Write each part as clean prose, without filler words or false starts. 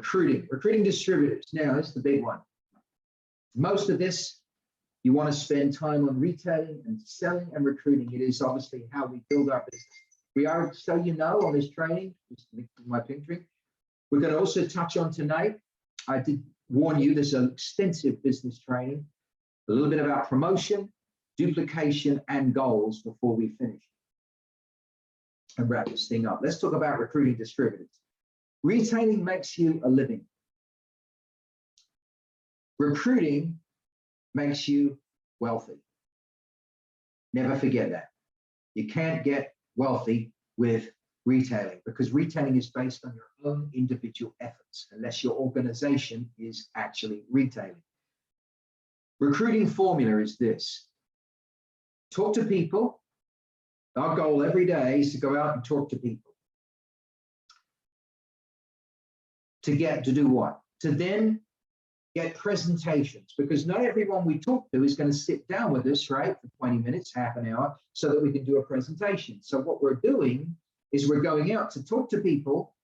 recruiting distributors. Now, it's the big one. Most of this, you want to spend time on retailing and selling and recruiting. It is obviously how we build our business. We are, so you know, on this training, just my pink drink, we're going to also touch on tonight. I did warn you, there's an extensive business training, a little bit about promotion, duplication, and goals before we finish and wrap this thing up. Let's talk about recruiting distributors. Retailing makes you a living. Recruiting makes you wealthy. Never forget that. You can't get wealthy with retailing because retailing is based on your own individual efforts, unless your organization is actually retailing. Recruiting formula is this. Talk to people. Our goal every day is to go out and talk to people. To do what? To then get presentations, because not everyone we talk to is going to sit down with us, right, for 20 minutes, half an hour, so that we can do a presentation. So what we're doing is we're going out to talk to people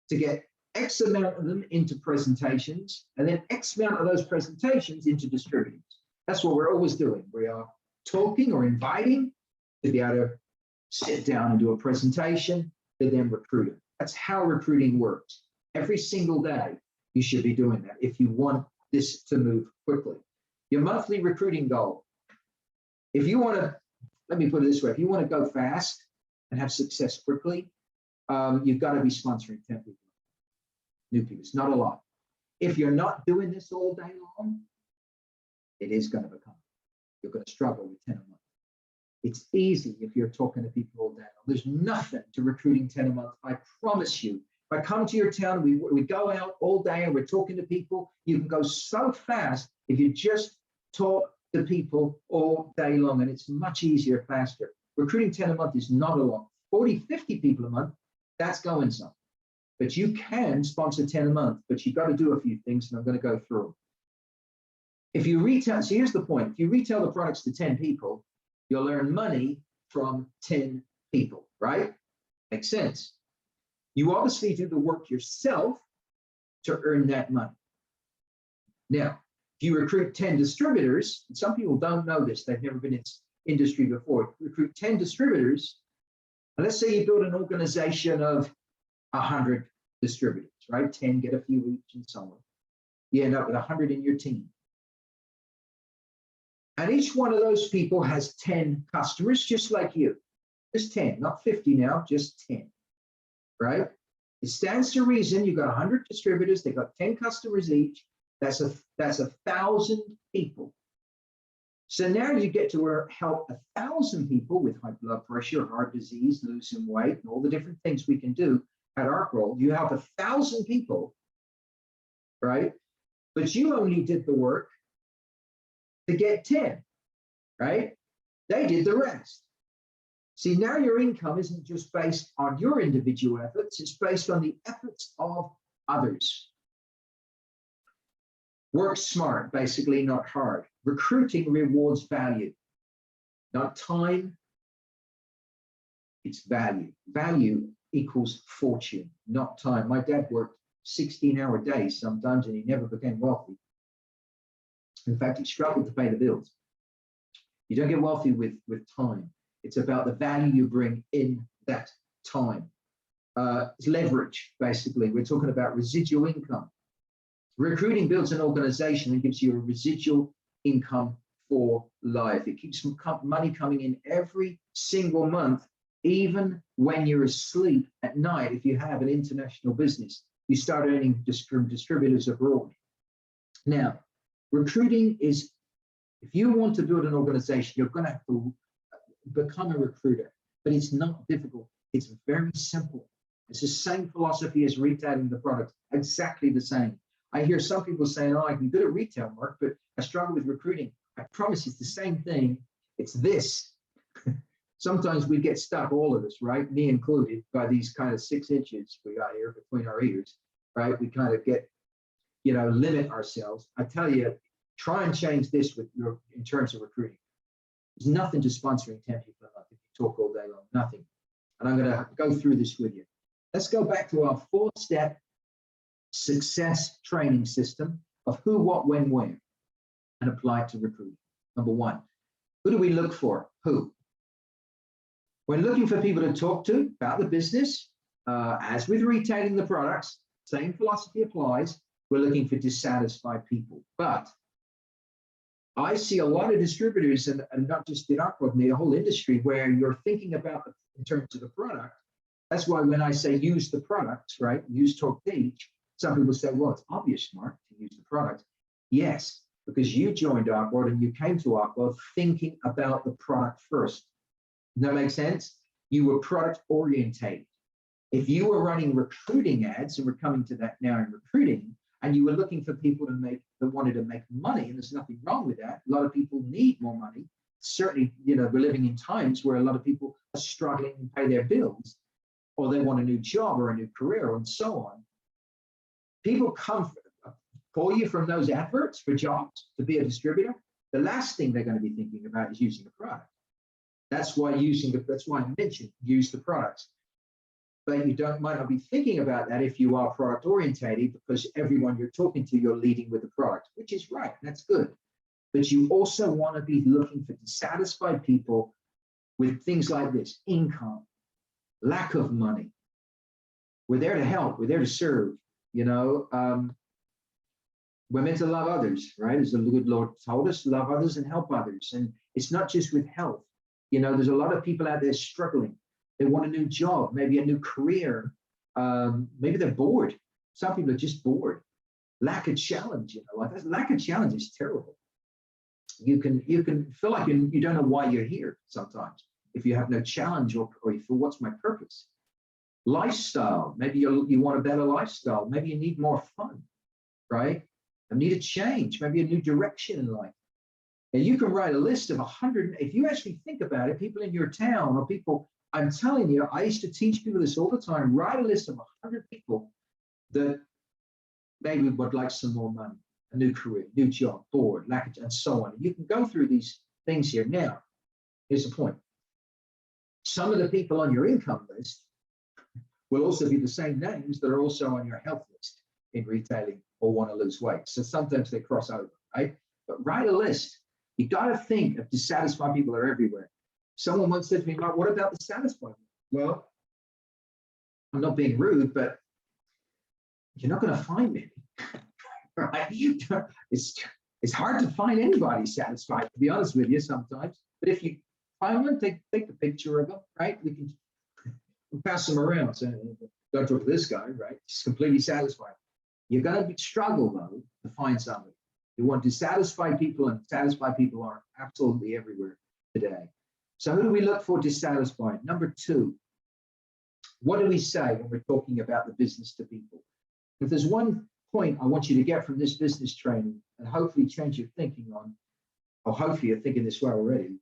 to get X amount of them into presentations, and then X amount of those presentations into distributors. That's what we're always doing. We are talking or inviting to be able to sit down and do a presentation to then recruit them. That's how recruiting works. Every single day, you should be doing that if you want this to move quickly. Your monthly recruiting goal. If you want to, let me put it this way, if you want to go fast and have success quickly, you've got to be sponsoring 10 people, new people. It's not a lot. If you're not doing this all day long, it is going to become, you're going to struggle with 10 a month. It's easy if you're talking to people all day long. There's nothing to recruiting 10 a month. I promise you. If I come to your town, we go out all day and we're talking to people, you can go so fast if you just talk to people all day long, and it's much easier, faster. Recruiting 10 a month is not a lot. 40, 50 people a month, that's going some. But you can sponsor 10 a month, but you've got to do a few things, and I'm going to go through them. If you retail, so here's the point. If you retail the products to 10 people, you'll earn money from 10 people, right? Makes sense. You obviously do the work yourself to earn that money. Now, if you recruit 10 distributors, and some people don't know this, they've never been in industry before, recruit 10 distributors, and let's say you build an organization of 100 distributors, right? 10 get a few each and so on. You end up with 100 in your team. And each one of those people has 10 customers, just like you. Just 10, not 50 now, just 10. Right? It stands to reason you've got 100 distributors, they've got 10 customers each, that's 1,000 people. So now you get to help 1,000 people with high blood pressure, heart disease, losing weight, and all the different things we can do at Arkworld. You help 1,000 people, right? But you only did the work to get 10, right? They did the rest. See, now your income isn't just based on your individual efforts, it's based on the efforts of others. Work smart, basically, not hard. Recruiting rewards value, not time, it's value. Value equals fortune, not time. My dad worked 16-hour days sometimes, and he never became wealthy. In fact, he struggled to pay the bills. You don't get wealthy with time. It's about the value you bring in that time. It's leverage, basically. We're talking about residual income. Recruiting builds an organization and gives you a residual income for life. It keeps money coming in every single month, even when you're asleep at night. If you have an international business, you start earning from distributors abroad. Now, recruiting is, if you want to build an organization, you're going to have to become a recruiter, but it's not difficult. It's very simple. It's the same philosophy as retailing the product, exactly the same. I hear some people saying, oh, I can do good at retail, Mark, but I struggle with recruiting. I promise it's the same thing. It's this. Sometimes we get stuck, all of us, right? Me included, by these kind of 6 inches we got here between our ears, right? We kind of get, limit ourselves. I tell you, try and change this in terms of recruiting. There's nothing to sponsoring 10 people a month if you talk all day long, nothing. And I'm going to go through this with you. Let's go back to our 4-step success training system of who, what, when, where, and apply it to recruiting. Number one, who do we look for? Who? When looking for people to talk to about the business, as with retailing the products, same philosophy applies. We're looking for dissatisfied people. But I see a lot of distributors, and not just in Arkworld, the whole industry, where you're thinking about in terms of the product. That's why when I say use the products, right? Use, talk, teach. Some people say, well, it's obvious, Mark, to use the product. Yes, because you joined Arkworld and you came to Arkworld thinking about the product first. Does that make sense? You were product orientated. If you were running recruiting ads, and we're coming to that now in recruiting, and you were looking for people that wanted to make money, and there's nothing wrong with that. A lot of people need more money. Certainly, we're living in times where a lot of people are struggling to pay their bills, or they want a new job or a new career, and so on. People call you from those adverts for jobs to be a distributor. The last thing they're going to be thinking about is using a product. That's why I mentioned use the products. But you might not be thinking about that if you are product orientated, because everyone you're talking to, you're leading with the product, which is right. That's good. But you also want to be looking for dissatisfied people with things like this: income, lack of money. We're there to help. We're there to serve. We're meant to love others, right? As the good Lord told us, love others and help others. And it's not just with health. There's a lot of people out there struggling. They want a new job, maybe a new career. Maybe they're bored. Some people are just bored. Lack of challenge, lack of challenge is terrible. You can feel like you don't know why you're here sometimes if you have no challenge, or you feel, what's my purpose? Lifestyle, maybe you want a better lifestyle. Maybe you need more fun, right? You need a change, maybe a new direction in life. And you can write a list of 100, if you actually think about it, people in your town or people, I'm telling you, I used to teach people this all the time. Write a list of 100 people that maybe would like some more money, a new career, new job, bored, lack of, and so on. And you can go through these things here. Now, here's the point. Some of the people on your income list will also be the same names that are also on your health list in retailing or want to lose weight. So sometimes they cross over, right? But write a list. You got to think of dissatisfied people are everywhere. Someone once said to me, Mark, what about the satisfied? Well, I'm not being rude, but you're not going to find many, right? It's hard to find anybody satisfied, to be honest with you, sometimes. But if you find one, take a picture of them, right? We can pass them around. So don't talk to this guy, right? He's completely satisfied. You're going to struggle, though, to find somebody. You want dissatisfied people, and satisfied people are absolutely everywhere today. So who do we look for dissatisfied? Number two, what do we say when we're talking about the business to people? If there's one point I want you to get from this business training, and hopefully change your thinking on, or hopefully you're thinking this way already,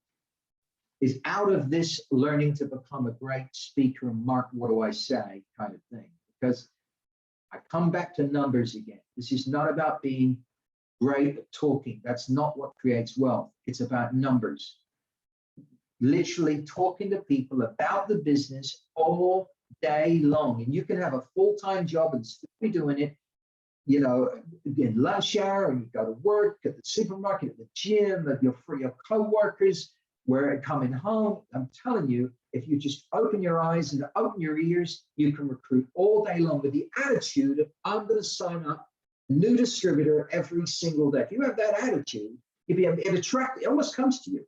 is out of this learning to become a great speaker and Mark, what do I say kind of thing. Because I come back to numbers again. This is not about being great at talking. That's not what creates wealth. It's about numbers. Literally talking to people about the business all day long. And you can have a full-time job and still be doing it, in lunch hour, or you go to work, at the supermarket, at the gym, at your co-workers, where coming home. I'm telling you, if you just open your eyes and open your ears, you can recruit all day long with the attitude of, I'm going to sign up a new distributor every single day. If you have that attitude, it almost comes to you.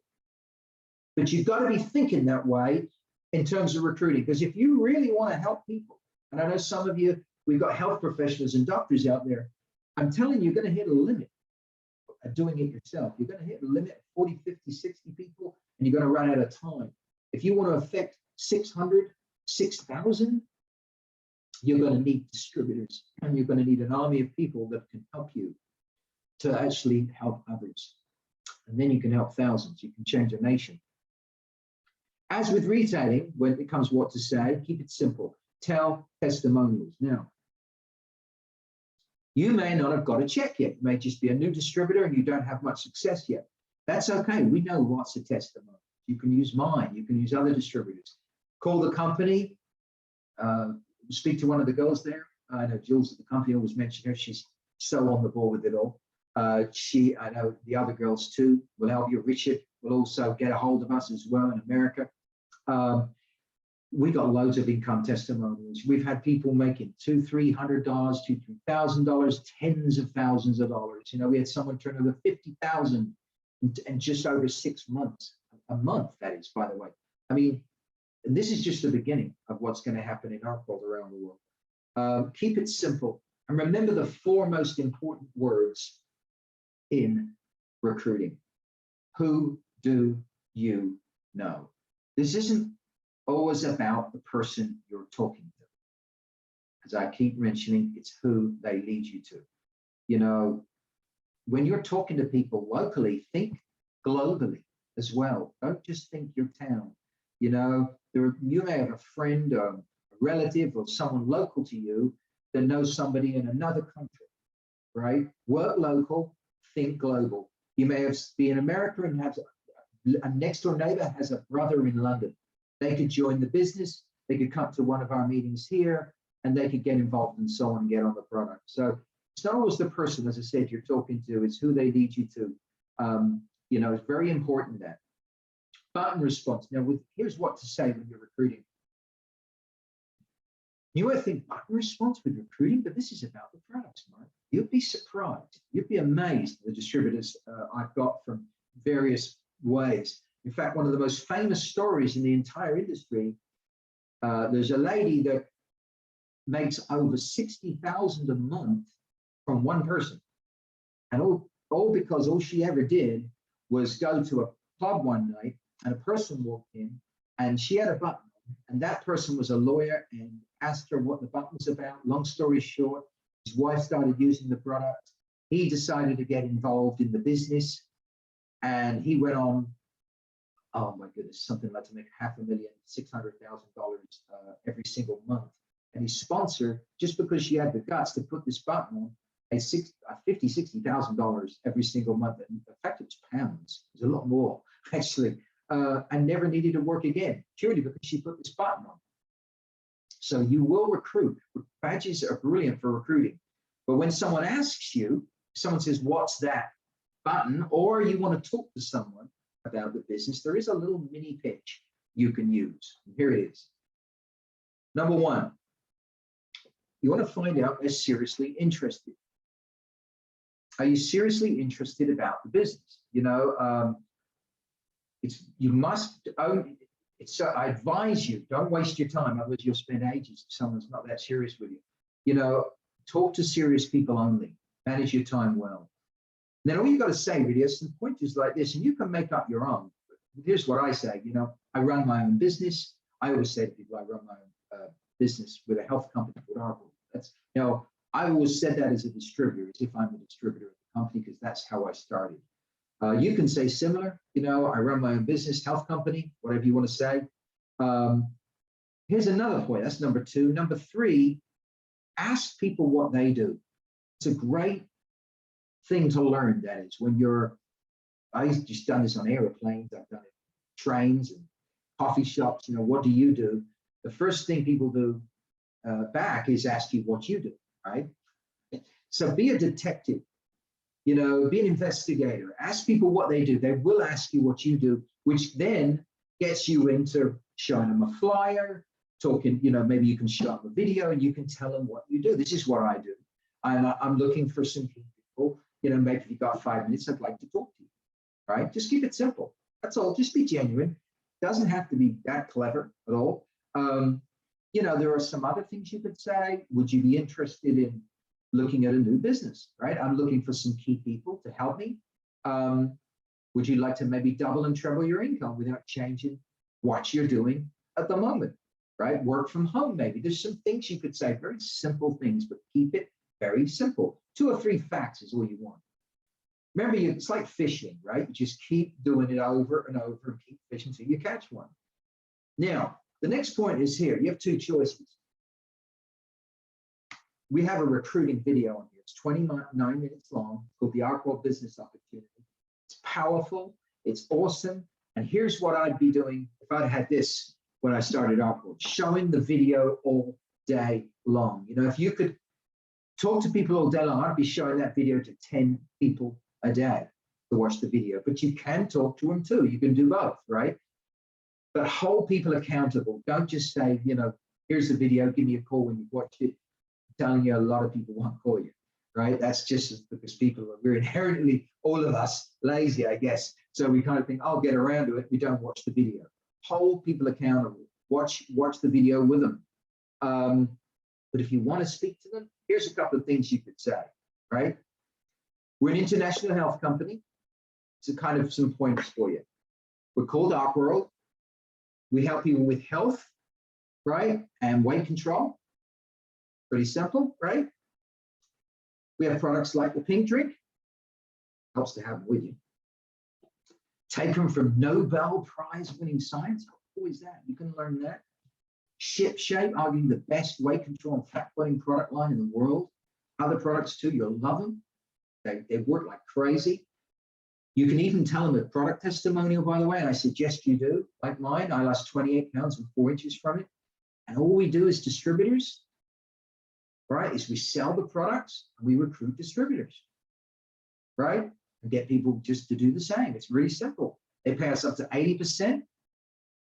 But you've got to be thinking that way in terms of recruiting, because if you really want to help people, and I know some of you, we've got health professionals and doctors out there, I'm telling you, you're going to hit a limit of doing it yourself. You're going to hit a limit of 40, 50, 60 people, and you're going to run out of time. If you want to affect 600, 6,000, you're going to need distributors, and you're going to need an army of people that can help you to actually help others. And then you can help thousands. You can change a nation. As with retailing, when it comes what to say, keep it simple. Tell testimonials. Now, you may not have got a check yet. You may just be a new distributor and you don't have much success yet. That's okay. We know lots of testimonials. You can use mine. You can use other distributors. Call the company. Speak to one of the girls there. I know Jules at the company always mentioned her. She's so on the ball with it all. I know the other girls too will help you. Richard will also get a hold of us as well in America. We got loads of income testimonials. We've had people making $200, $300, $2,000, $3,000, tens of thousands of dollars. You know, we had someone turn over 50,000 in just over 6 months. A month, that is, by the way. I mean, this is just the beginning of what's going to happen in Arkworld around the world. Keep it simple. And remember the 4 most important words in recruiting. Who do you know? This isn't always about the person you're talking to. As I keep mentioning, it's who they lead you to. You know, when you're talking to people locally, think globally as well. Don't just think your town. You know, you may have a friend or a relative or someone local to you that knows somebody in another country, right? Work local, think global. You may be in America and have a next door neighbor has a brother in London. They could join the business, they could come to one of our meetings here, and they could get involved and so on and get on the product. So it's not always the person, as I said, you're talking to, it's who they lead you to. You know, it's very important that. Button response. Now, here's what to say when you're recruiting. You might think button response with recruiting, but this is about the products, Mark. You'd be surprised. You'd be amazed at the distributors I've got from various ways. In fact, one of the most famous stories in the entire industry, there's a lady that makes over $60,000 a month from one person. And all because all she ever did was go to a club one night and a person walked in and she had a button and that person was a lawyer and asked her what the button was about. Long story short, his wife started using the product. He decided to get involved in the business and he went on, oh my goodness, something like to make $500,000, $600,000 every single month. And his sponsor, just because she had the guts to put this button on, $50,000, $60,000 every single month. And in fact, it was pounds. It was a lot more, actually. And never needed to work again, purely because she put this button on. So you will recruit. Badges are brilliant for recruiting. But when someone asks you, someone says, what's that button? Or you want to talk to someone about the business, there is a little mini pitch you can use. Here it is. Number 1, you want to find out if they're seriously interested. Are you seriously interested about the business? You know, you must own it. So I advise you, don't waste your time, otherwise you'll spend ages if someone's not that serious with you. You know, talk to serious people only. Manage your time well. Then all you got to say really is some pointers like this, and you can make up your own. Here's what I say, you know, I run my own business. I always say to people, I run my own business with a health company called Arkworld. That's, you know, I always said that as a distributor, as if I'm a distributor of the company, because that's how I started. You can say similar, you know, I run my own business, health company, whatever you want to say. Here's another point, that's number 2. Number 3, ask people what they do. It's a great thing to learn, that is, when I've just done this on airplanes, I've done it on trains and coffee shops, you know, what do you do? The first thing people do back is ask you what you do, right? So be a detective, you know, be an investigator, ask people what they do. They will ask you what you do, which then gets you into showing them a flyer, talking, you know, maybe you can show them a video and you can tell them what you do. This is what I do. I'm looking for some people, you know, maybe if you've got 5 minutes, I'd like to talk to you, right? Just keep it simple. That's all. Just be genuine. Doesn't have to be that clever at all. You know, there are some other things you could say. Would you be interested in looking at a new business, right? I'm looking for some key people to help me. Would you like to maybe double and treble your income without changing what you're doing at the moment, right? Work from home, maybe. There's some things you could say, very simple things, but keep it very simple. 2 or 3 facts is all you want. Remember, it's like fishing, right? You just keep doing it over and over and keep fishing until you catch one. Now, the next point is here. You have 2 choices. We have a recruiting video on here. It's 29 minutes long, called the Arkworld Business Opportunity. It's powerful. It's awesome. And here's what I'd be doing if I'd had this when I started Arkworld, showing the video all day long. You know, if you could talk to people all day long. I'd be showing that video to 10 people a day to watch the video, but you can talk to them too. You can do both, right? But hold people accountable. Don't just say, you know, here's the video, give me a call when you've watched it. I'm telling you, a lot of people won't call you, right? That's just because we're inherently, all of us, lazy, I guess. So we kind of think, I'll get around to it. We don't watch the video. Hold people accountable. Watch the video with them. But if you want to speak to them, here's a couple of things you could say, right? We're an international health company. So kind of some points for you. We're called Arkworld. We help people with health, right? And weight control. Pretty simple, right? We have products like the pink drink. Helps to have them with you. Taken from Nobel Prize winning science. How is that? You can learn that. Ship Shape, arguably the best weight control and fat burning product line in the world. Other products too, you'll love them. They work like crazy. You can even tell them a product testimonial, by the way, and I suggest you do, like mine. I lost 28 pounds and 4 inches from it. And all we do as distributors, right, is we sell the products and we recruit distributors, right? And get people just to do the same. It's really simple. They pay us up to 80%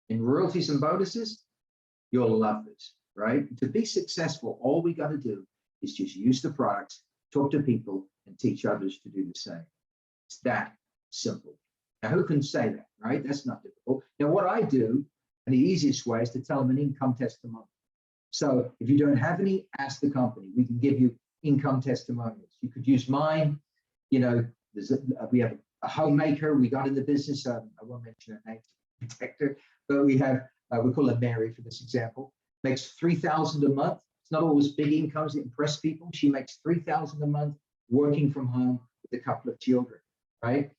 in royalties and bonuses. You'll love this, right? To be successful, all we got to do is just use the products, talk to people, and teach others to do the same. It's that simple. Now, who can say that, right? That's not difficult. Now, what I do, and the easiest way is to tell them an income testimonial. So if you don't have any, ask the company. We can give you income testimonials. You could use mine. You know, we have a homemaker we got in the business. I won't mention her name to protect her, but we have, we call her Mary for this example, makes $3,000 a month. It's not always big incomes that impress people. She makes $3,000 a month working from home with a couple of children, right?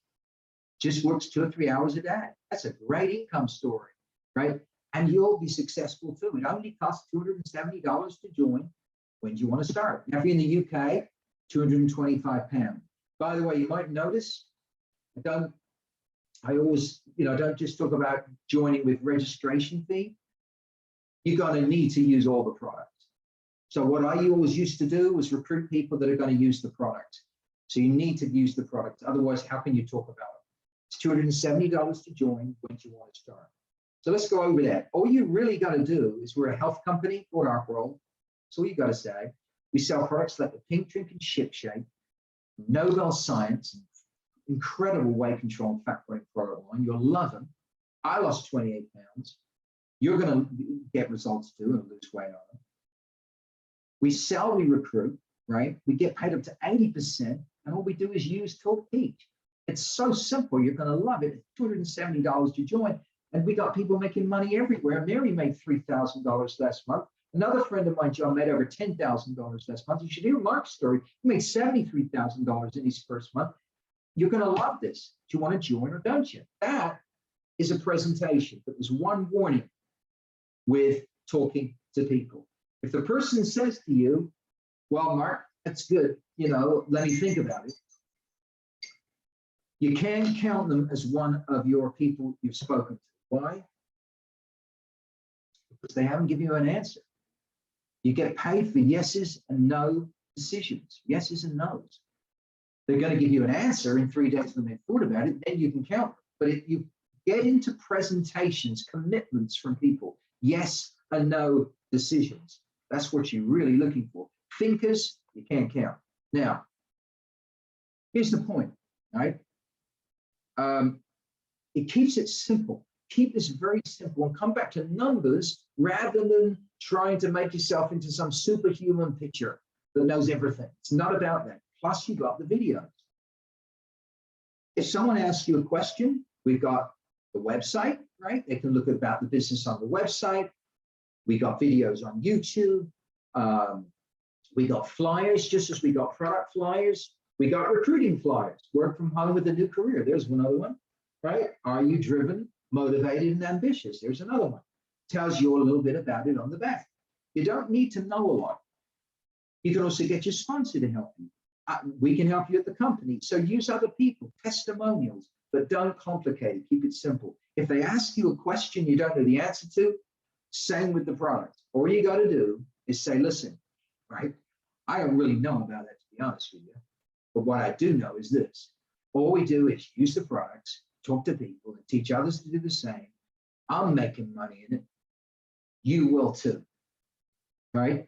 Just works 2 or 3 hours a day. That's a great income story, right? And you'll be successful too. It only costs $270 to join. When do you want to start? Now, if you're in the UK, £225. By the way, you might notice, I always, you know, don't just talk about joining with registration fee. You're going to need to use all the products. So what I always used to do was recruit people that are going to use the product. So you need to use the product. Otherwise, how can you talk about it? It's $270 to join. When do you want to start? So let's go over that. All you really got to do is, we're a health company called Arkworld. So all you got to say, we sell products like the pink drink and Ship Shape, Nobel Science, incredible weight control and fat burning product line. You'll love them. I lost 28 pounds. You're going to get results too and lose weight on them. We sell, we recruit, right? We get paid up to 80%, and all we do is use, talk, teach. It's so simple. You're going to love it. It's $270 to join, and we got people making money everywhere. Mary made $3,000 last month. Another friend of mine, John, made over $10,000 last month. You should hear Mark's story. He made $73,000 in his first month. You're going to love this. Do you want to join or don't you? That is a presentation. But there's one warning with talking to people. If the person says to you, well, Mark, that's good, you know, let me think about it. You can't count them as one of your people you've spoken to. Why? Because they haven't given you an answer. You get paid for yeses and no decisions, yeses and nos. They're going to give you an answer in 3 days when they've thought about it, then you can count them. But if you get into presentations, commitments from people, yes and no decisions, that's what you're really looking for. Thinkers, you can't count. Now, here's the point, right? It keeps it simple. Keep this very simple and come back to numbers rather than trying to make yourself into some superhuman picture that knows everything. It's not about that. Plus, you got the videos. If someone asks you a question, we've got the website, right? They can look about the business on the website. We got videos on YouTube. We got flyers, just as we got product flyers. We got recruiting flyers. Work from home with a new career. There's another one, right? Are you driven, motivated, and ambitious? There's another one. Tells you a little bit about it on the back. You don't need to know a lot. You can also get your sponsor to help you. We can help you at the company. So use other people, testimonials, but don't complicate it. Keep it simple. If they ask you a question you don't know the answer to, same with the product. All you got to do is say, listen, right? I don't really know about that, to be honest with you. But what I do know is this. All we do is use the products, talk to people, and teach others to do the same. I'm making money in it. You will too, right?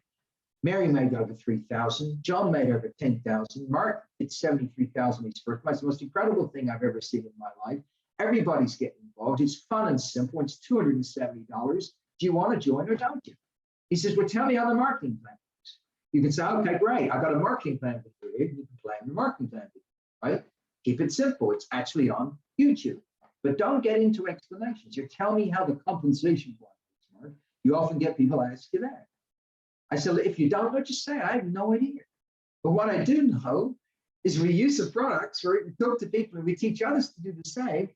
Mary made over 3,000. John made over 10,000. Mark did 73,000 his first month. It's the most incredible thing I've ever seen in my life. Everybody's getting involved. It's fun and simple. It's $270. Do you want to join or don't you? He says, well, tell me how the marketing plan works. You can say, okay, great. I got a marketing plan for you. You can plan your marketing plan, right? Keep it simple. It's actually on YouTube. But don't get into explanations. You tell me how the compensation plan works, Mark. You often get people ask you that. I said, if you don't know, just say, I have no idea. But what I do know is we use the products, right? We talk to people and we teach others to do the same.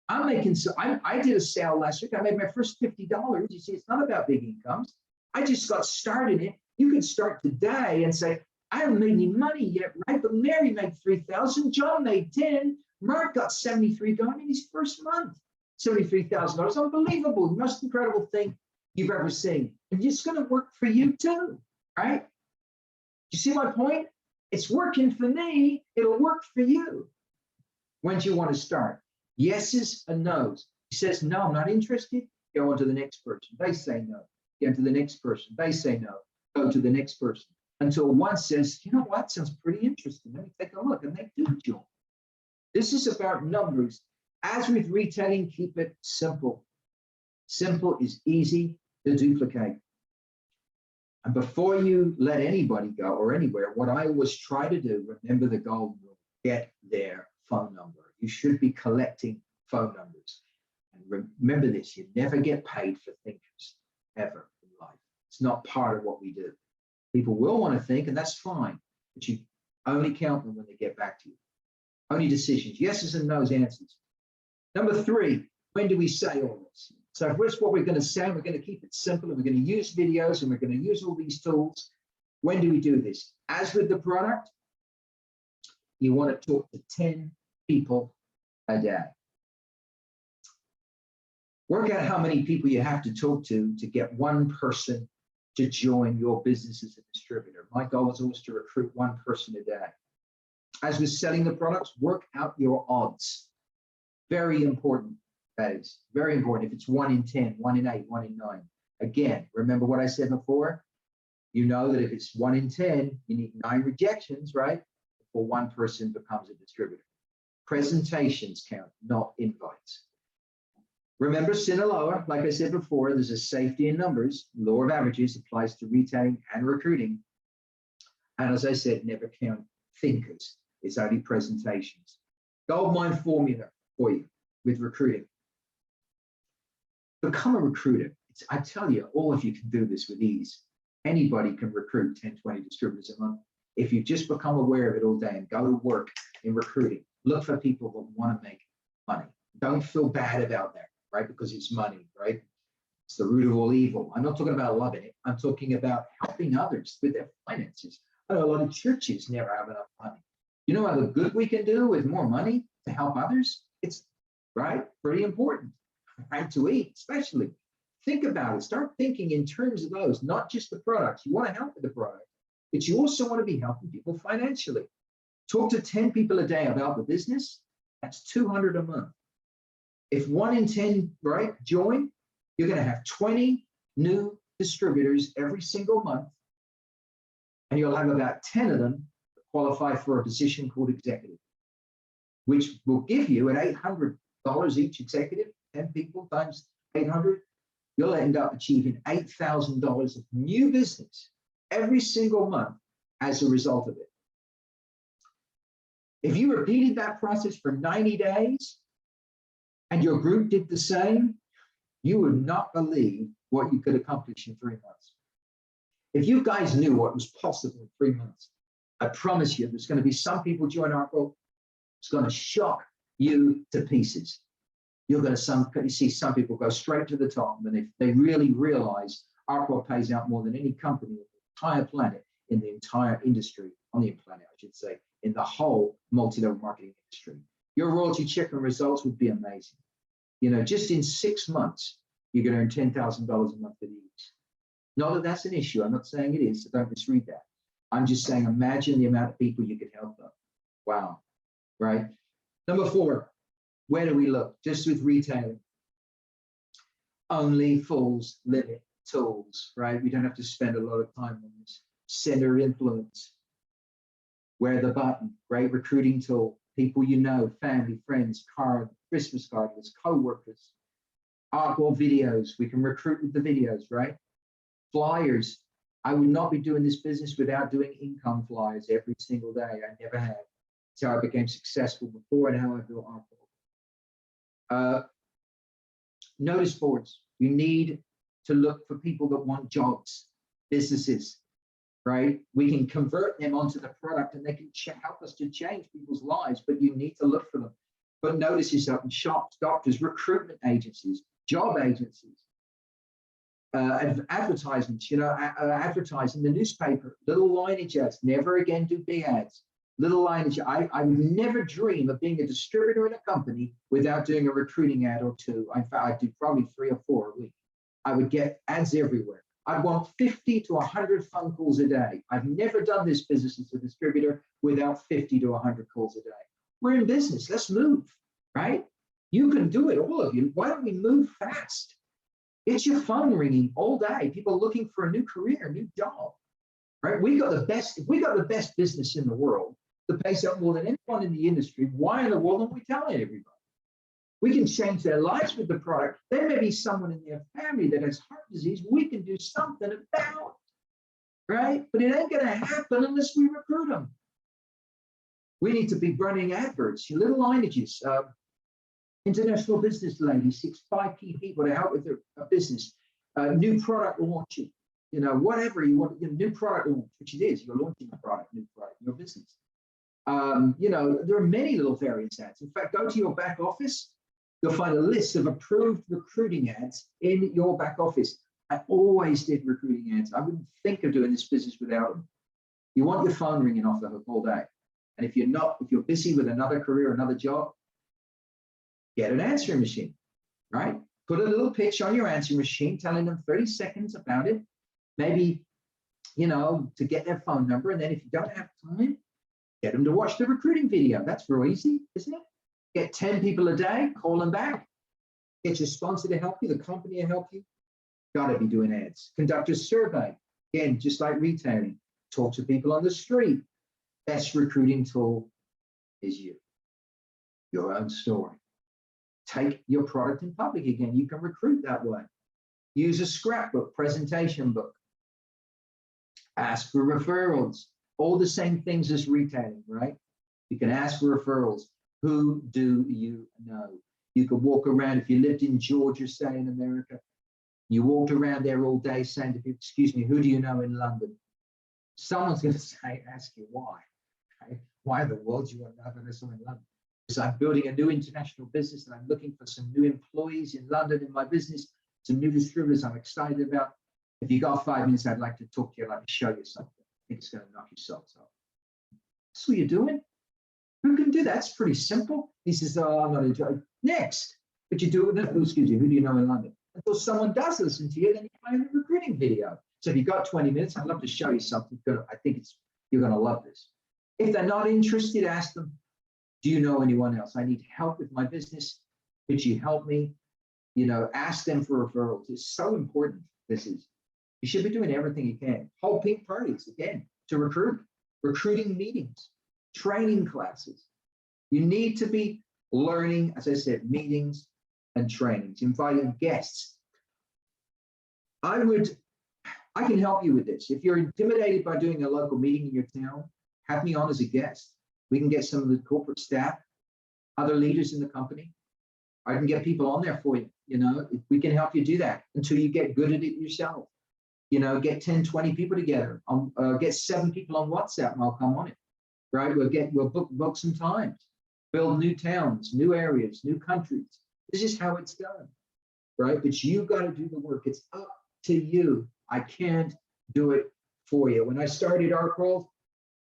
I'm making, I did a sale last week. I made my first $50. You see, it's not about big incomes. I just got started in it. You can start today and say, I haven't made any money yet, right? But Mary made 3,000, John made 10, Mark got $73 in his first month. $73,000, unbelievable, the most incredible thing you've ever seen. And it's going to work for you too, right? You see my point? It's working for me, it'll work for you. When do you want to start? Yeses and nos. He says, no, I'm not interested. Go on to the next person. They say no. Get to the next person. They say no. Go to the next person. Until one says, you know what, sounds pretty interesting. Let me take a look. And they do join. This is about numbers. As with retailing, keep it simple. Simple is easy to duplicate. And before you let anybody go or anywhere, what I always try to do, remember the golden rule, get their phone number. You should be collecting phone numbers. And remember this, you never get paid for thinkers, ever in life. It's not part of what we do. People will want to think, and that's fine, but you only count them when they get back to you. Only decisions, yeses and no's answers. Number 3, when do we say all this? So first, what we're going to say, we're going to keep it simple, and we're going to use videos, and we're going to use all these tools. When do we do this? As with the product, you want to talk to 10 people a day. Work out how many people you have to talk to get one person to join your business as a distributor. My goal is always to recruit one person a day. As with selling the products, work out your odds. Very important, that is. Very important. If it's 1 in 10, 1 in 8, 1 in 9. Again, remember what I said before? You know that if it's 1 in 10, you need 9 rejections, right? Before one person becomes a distributor. Presentations count, not invites. Remember Sinaloa, like I said before, there's a safety in numbers. Law of averages applies to retailing and recruiting. And as I said, never count thinkers. It's only presentations. Goldmine formula for you with recruiting. Become a recruiter. I tell you, all of you can do this with ease. Anybody can recruit 10, 20 distributors a month. If you just become aware of it all day and go to work in recruiting, look for people that want to make money. Don't feel bad about that, right? Because it's money, right? It's the root of all evil. I'm not talking about loving it. I'm talking about helping others with their finances. I know a lot of churches never have enough money. You know how the good we can do with more money to help others? It's, right, pretty important, right? To eat, especially. Think about it. Start thinking in terms of those, not just the products. You want to help with the product, but you also want to be helping people financially. Talk to 10 people a day about the business. That's 200 a month. If 1 in 10, right, join, you're going to have 20 new distributors every single month. And you'll have about 10 of them qualify for a position called executive, which will give you at $800 each executive, 10 people times 800, you'll end up achieving $8,000 of new business every single month as a result of it. If you repeated that process for 90 days and your group did the same, you would not believe what you could accomplish in 3 months. If you guys knew what was possible in 3 months, I promise you there's going to be some people join Arkworld. It's going to shock you to pieces. You're going to see some people go straight to the top, and if they really realize Arkworld pays out more than any company on the entire planet, in the entire industry, on the planet, I should say, in the whole multi-level marketing industry. Your royalty check and results would be amazing. You know, just in 6 months, you're going to earn $10,000 a month at ease. Not that that's an issue. I'm not saying it is, so don't misread that. I'm just saying, imagine the amount of people you could help them. Wow, right? Number 4, where do we look? Just with retailing. Only fools limit tools, right? We don't have to spend a lot of time on this. Center of influence. Where the button, great recruiting tool. People you know, family, friends, card, Christmas cards, co-workers. Arkworld videos, we can recruit with the videos, right? Flyers. I would not be doing this business without doing income flyers every single day. I never have. That's how I became successful before and how I built Arkworld. Notice boards. You need to look for people that want jobs, businesses, right? We can convert them onto the product and they can help us to change people's lives, but you need to look for them. Put notices up in shops, doctors, recruitment agencies, job agencies, advertisements, advertising the newspaper, little lineage ads. Never again do big ads. Little lineage. I would never dream of being a distributor in a company without doing a recruiting ad or 2. In fact, I do probably 3 or 4 a week. I would get ads everywhere. I'd want 50 to 100 phone calls a day. I've never done this business as a distributor without 50 to 100 calls a day. We're in business. Let's move, right? You can do it, all of you. Why don't we move fast? It's your phone ringing all day. People looking for a new career, a new job, right? We got the best business in the world that pays out more than anyone in the industry. Why in the world aren't we telling everybody? We can change their lives with the product. There may be someone in their family that has heart disease. We can do something about, right? But it ain't going to happen unless we recruit them. We need to be running adverts, little lineages, international business ladies, 5 key people to help with their business, new product launching, whatever you want, new product launch, which it is, you're launching a product, new product, your business. There are many little various ads. In fact, go to your back office. You'll find a list of approved recruiting ads in your back office. I always did recruiting ads. I wouldn't think of doing this business without them. You want your phone ringing off the hook all day. And if you're busy with another career, another job, get an answering machine, right? Put a little pitch on your answering machine, telling them 30 seconds about it, maybe, to get their phone number. And then if you don't have time, get them to watch the recruiting video. That's real easy, isn't it? Get 10 people a day, call them back, get your sponsor to help you, the company to help you. Got to be doing ads. Conduct a survey. Again, just like retailing. Talk to people on the street. Best recruiting tool is you. Your own story. Take your product in public again. You can recruit that way. Use a scrapbook, presentation book. Ask for referrals. All the same things as retailing, right? You can ask for referrals. Who do you know? You could walk around, if you lived in Georgia, say in America, you walked around there all day saying to people, excuse me, who do you know in London? Someone's going to ask you why. Okay? Why in the world do you want to know someone in London? Because I'm building a new international business and I'm looking for some new employees in London in my business, some new distributors I'm excited about. If you got 5 minutes, I'd like to talk to you. I'd like to show you something. I think it's going to knock your socks off. That's what you're doing. Who can do that? It's pretty simple. He says, oh, I'm not enjoying. Next. But you do it with, excuse me, who do you know in London? Until someone does listen to you, then you play a recruiting video. So if you've got 20 minutes, I'd love to show you something. I think you're going to love this. If they're not interested, ask them, do you know anyone else? I need help with my business. Could you help me? Ask them for referrals. It's so important. You should be doing everything you can. Whole pink parties, again, to recruit. Recruiting meetings. Training classes. You need to be learning, as I said, meetings and trainings, inviting guests. I can help you with this. If you're intimidated by doing a local meeting in your town, have me on as a guest. We can get some of the corporate staff, other leaders in the company. I can get people on there for you. We can help you do that until you get good at it yourself. Get 10, 20 people together, get 7 people on WhatsApp and I'll come on it. Right? We'll book some times, build new towns, new areas, new countries. This is how it's done, right? But you got to do the work. It's up to you. I can't do it for you. When I started Arkworld,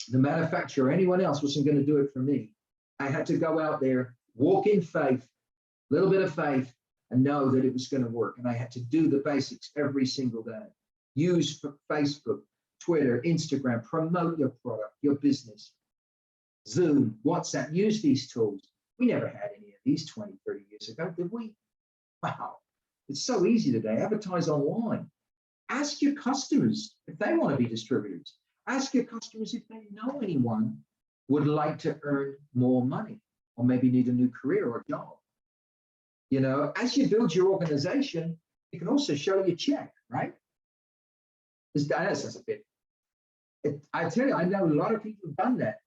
the manufacturer, anyone else wasn't going to do it for me. I had to go out there, walk in faith, a little bit of faith, and know that it was going to work. And I had to do the basics every single day. Use Facebook, Twitter, Instagram, promote your product, your business. Zoom, WhatsApp, use these tools. We never had any of these 20, 30 years ago, did we? Wow, it's so easy today. Advertise online. Ask your customers if they want to be distributors. Ask your customers if they know anyone would like to earn more money or maybe need a new career or job. You know, as you build your organization, you can also show your check, right? That's a bit. I tell you, I know a lot of people have done that.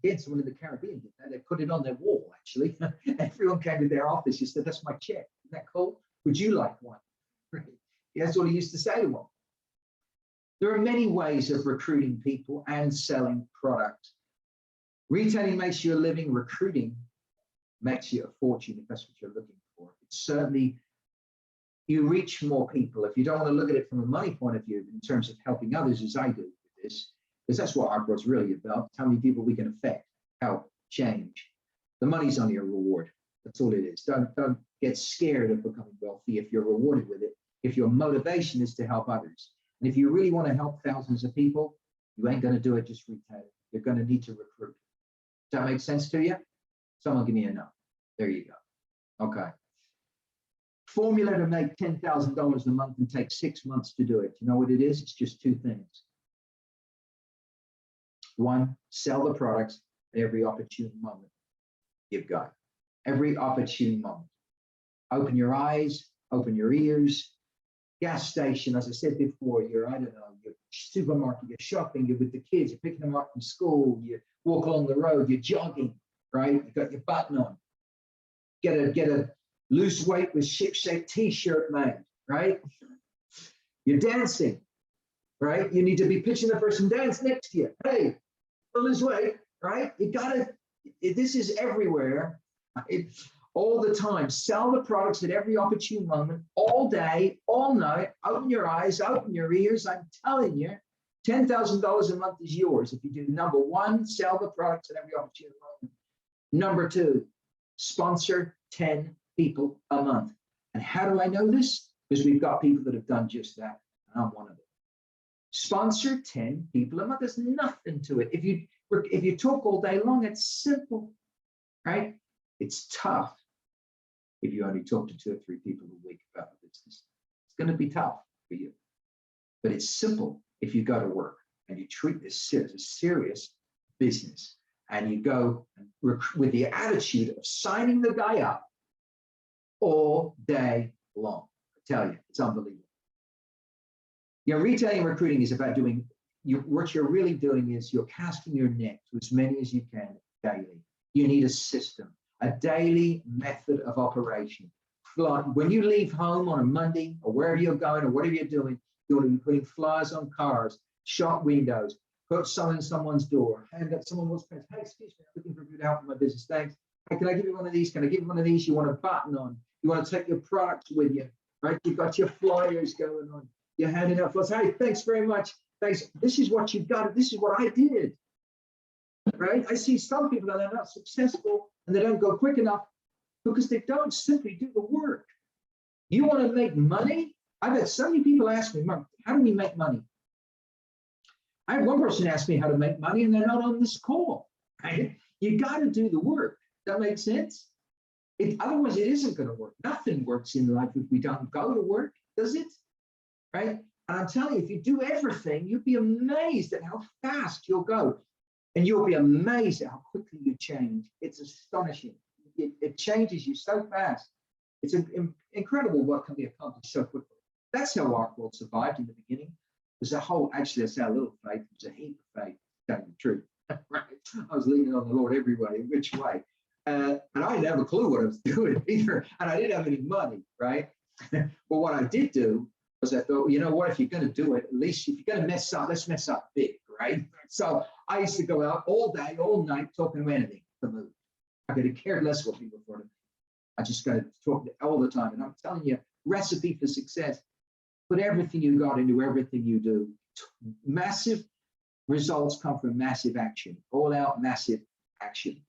Again, someone in the Caribbean did that. They put it on their wall, actually. Everyone came to their office. You said, "That's my check. Isn't that cool? Would you like one?" That's what he used to say to them. There are many ways of recruiting people and selling products. Retailing makes you a living. Recruiting makes you a fortune, if that's what you're looking for. It's certainly, you reach more people. If you don't want to look at it from a money point of view, in terms of helping others, as I do with this, because that's what Arkworld's really about. How many people we can affect, help, change. The money's only a reward. That's all it is. Don't get scared of becoming wealthy if you're rewarded with it. If your motivation is to help others. And if you really want to help thousands of people, you ain't going to do it just retailing. You're going to need to recruit. Does that make sense to you? Someone give me a no. There you go. Okay. Formula to make $10,000 a month and take 6 months to do it. You know what it is? It's just two things. One, sell the products at every opportune moment you've got. Every opportune moment. Open your eyes, open your ears. Gas station, as I said before, you're, I don't know, you're supermarket, you're shopping, you're with the kids, you're picking them up from school, you walk along the road, you're jogging, right? You've got your button on. Get a loose weight with ship-shaped t-shirt made, right? You're dancing, right? You need to be pitching the person dance next to you. Hey, lose weight, right? You gotta, this is everywhere. All the time. Sell the products at every opportune moment, all day, all night. Open your eyes, open your ears. I'm telling you, $10,000 a month is yours if you do number one, sell the products at every opportune moment. Number two, sponsor 10 people a month. And how do I know this? Because we've got people that have done just that. And I'm one of them. Sponsor 10 people a month. There's nothing to it. If you talk all day long, it's simple, right? It's tough. If you only talk to 2 or 3 people a week about the business, it's going to be tough for you. But it's simple if you go to work and you treat this as a serious business and you go with the attitude of signing the guy up all day long. I tell you, it's unbelievable. You know, retailing and recruiting is about doing, what you're really doing is you're casting your net to as many as you can daily. You need a system. A daily method of operation. When you leave home on a Monday or wherever you're going or whatever you're doing, you want to be putting flyers on cars, shop windows, put some in someone's door, hand up someone else's pants. Hey, excuse me, I'm looking for you to help in my business. Thanks. Hey, can I give you one of these? Can I give you one of these? You want a button on. You want to take your products with you, right? You've got your flyers going on. You're handing out flyers. Hey, thanks very much. Thanks. This is what you've got. This is what I did. Right? I see some people that are not successful and they don't go quick enough because they don't simply do the work. You want to make money? I've had so many people ask me, Mark, how do we make money? I had one person ask me how to make money and they're not on this call. Right? You got to do the work. That makes sense? Otherwise, it isn't going to work. Nothing works in life if we don't go to work, does it? Right? And I'm telling you, if you do everything, you'd be amazed at how fast you'll go. And you'll be amazed at how quickly you change. It's astonishing. It changes you so fast. It's incredible what can be accomplished so quickly. That's how Arkworld survived in the beginning. There's a whole, actually, I say a little faith, there's a heap of faith, to tell you the truth. Right? I was leaning on the Lord every way, which way. And I didn't have a clue what I was doing either. And I didn't have any money, right? But what I did do was I thought, you know what, if you're going to do it, at least if you're going to mess up, let's mess up big, right? So I used to go out all day, all night, talking to anything to move. I could have cared less what people thought of me. I just got to talk all the time. And I'm telling you, recipe for success, put everything you got into everything you do. Massive results come from massive action, all out massive action.